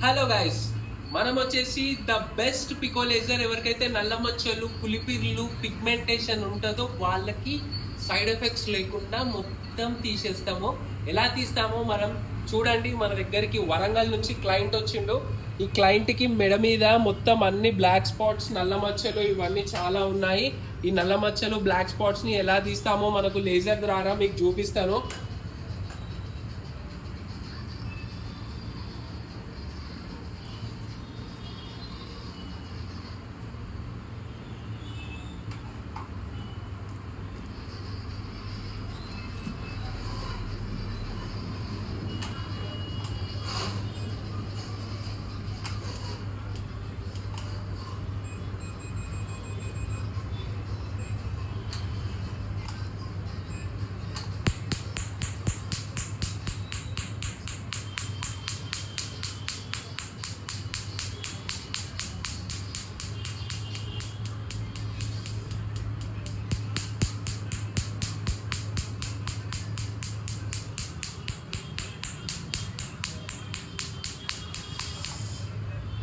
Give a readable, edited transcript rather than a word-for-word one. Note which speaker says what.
Speaker 1: Hello guys, మనం వచ్చేసి the best pico laser. ఎవరికైతే నల్ల మచ్చలు, పులిపిర్లు, పిగ్మెంటేషన్ ఉంటుందో వాళ్ళకి సైడ్ ఎఫెక్ట్స్ లేకుండా మొత్తం తీసేస్తాము. ఎలా తీస్తామో మనం చూడండి. మన దగ్గరికి వరంగల్ నుంచి క్లయింట్ వచ్చిండు. ఈ క్లయింట్కి మెడ మీద మొత్తం అన్ని బ్లాక్ స్పాట్స్, నల్ల మచ్చలు ఇవన్నీ చాలా ఉన్నాయి. ఈ నల్ల మచ్చలు, బ్లాక్ స్పాట్స్ని ఎలా తీస్తామో మనకు లేజర్ ద్వారా మీకు చూపిస్తాను.